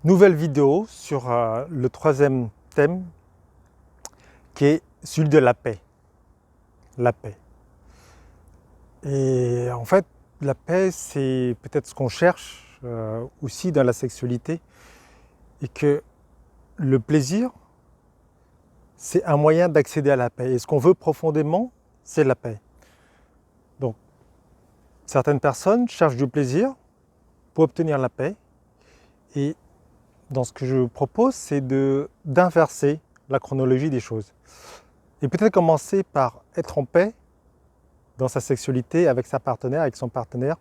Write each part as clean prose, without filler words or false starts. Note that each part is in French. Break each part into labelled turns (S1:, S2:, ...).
S1: Nouvelle vidéo sur le troisième thème qui est celui de la paix. La paix. Et en fait, la paix, c'est peut-être ce qu'on cherche aussi dans la sexualité et que le plaisir, c'est un moyen d'accéder à la paix. Et ce qu'on veut profondément, c'est la paix. Donc, certaines personnes cherchent du plaisir pour obtenir la paix. Et dans ce que je propose, c'est d'inverser la chronologie des choses. Et peut-être commencer par être en paix dans sa sexualité avec sa partenaire, avec son partenaire,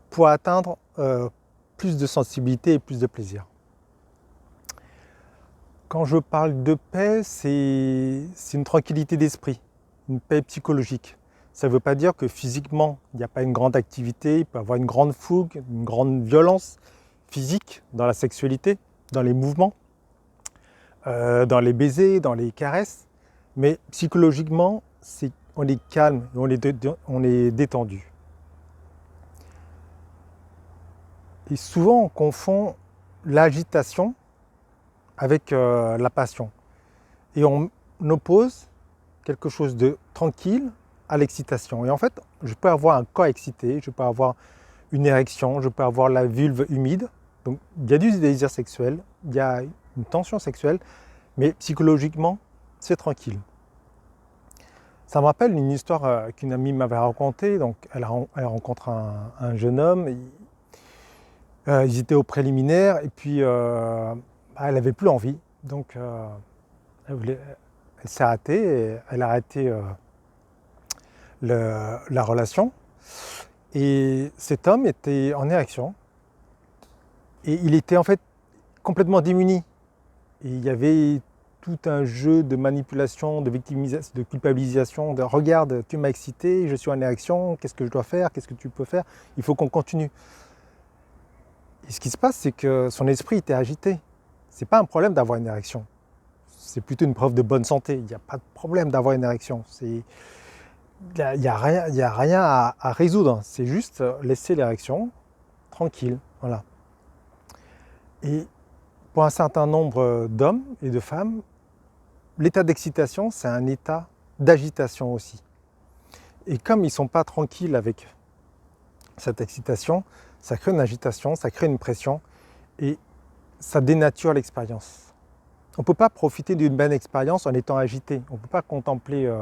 S1: pour atteindre plus de sensibilité et plus de plaisir. Quand je parle de paix, c'est une tranquillité d'esprit, une paix psychologique. Ça ne veut pas dire que physiquement, il n'y a pas une grande activité, il peut y avoir une grande fougue, une grande violence physique dans la sexualité, dans les mouvements, dans les baisers, dans les caresses. Mais psychologiquement, on est calme, on est détendu. Et souvent, on confond l'agitation avec la passion. Et on oppose quelque chose de tranquille à l'excitation. Et en fait, je peux avoir un corps excité, je peux avoir une érection, je peux avoir la vulve humide. Donc, il y a du désir sexuel, il y a une tension sexuelle, mais psychologiquement, c'est tranquille. Ça me rappelle une histoire qu'une amie m'avait racontée. Donc, elle rencontre un jeune homme. Ils étaient au préliminaire et puis elle n'avait plus envie. Donc, elle s'est arrêtée et elle a arrêté la relation. Et cet homme était en érection et il était en fait complètement démuni. Et il y avait tout un jeu de manipulation, de victimisation, de culpabilisation, de regarde, tu m'as excité, je suis en érection, qu'est-ce que je dois faire, qu'est-ce que tu peux faire, il faut qu'on continue. Et ce qui se passe, c'est que son esprit était agité. Ce n'est pas un problème d'avoir une érection. C'est plutôt une preuve de bonne santé. Il n'y a pas de problème d'avoir une érection. Il n'y a rien à résoudre. C'est juste laisser l'érection tranquille. Voilà. Et pour un certain nombre d'hommes et de femmes, l'état d'excitation, c'est un état d'agitation aussi. Et comme ils ne sont pas tranquilles avec cette excitation, ça crée une agitation, ça crée une pression et ça dénature l'expérience. On ne peut pas profiter d'une bonne expérience en étant agité. On ne peut pas contempler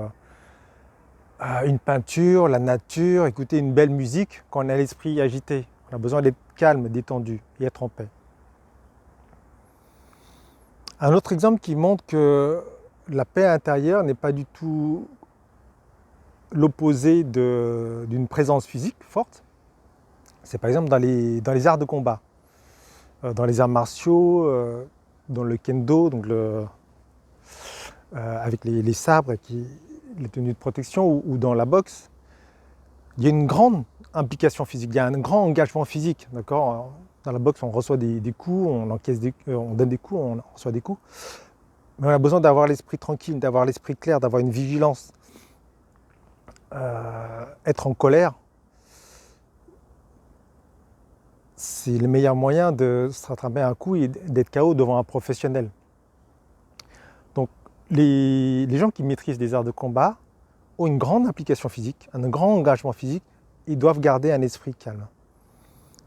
S1: une peinture, la nature, écouter une belle musique quand on a l'esprit agité. On a besoin d'être calme, détendu et être en paix. Un autre exemple qui montre que la paix intérieure n'est pas du tout l'opposé d'une présence physique forte, c'est par exemple dans les arts de combat, dans les arts martiaux, dans le kendo, donc avec les sabres, les tenues de protection, ou dans la boxe. Il y a une grande implication physique, il y a un grand engagement physique, d'accord ? Dans la boxe, on reçoit des coups, on donne des coups, on reçoit des coups. Mais on a besoin d'avoir l'esprit tranquille, d'avoir l'esprit clair, d'avoir une vigilance. Être en colère, c'est le meilleur moyen de se rattraper un coup et d'être KO devant un professionnel. Donc les gens qui maîtrisent les arts de combat ont une grande implication physique, un grand engagement physique, ils doivent garder un esprit calme.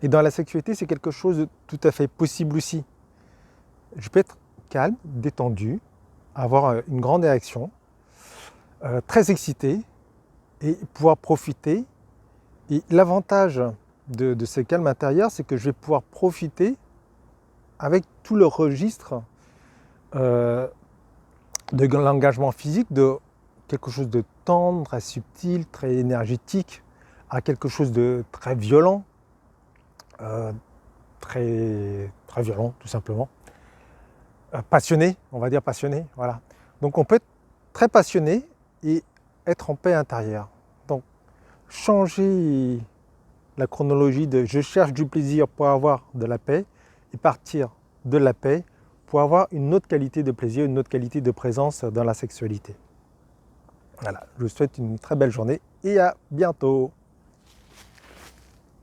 S1: Et dans la sexualité, c'est quelque chose de tout à fait possible aussi. Je peux être calme, détendu, avoir une grande érection, très excité et pouvoir profiter. Et l'avantage de ce calme intérieur, c'est que je vais pouvoir profiter avec tout le registre de l'engagement physique, de quelque chose de tendre, très subtil, très énergétique, à quelque chose de très violent, très violent tout simplement. Passionné, on va dire passionné, voilà. Donc on peut être très passionné et être en paix intérieure. Donc changer la chronologie de je cherche du plaisir pour avoir de la paix et partir de la paix pour avoir une autre qualité de plaisir, une autre qualité de présence dans la sexualité. Voilà, je vous souhaite une très belle journée et à bientôt.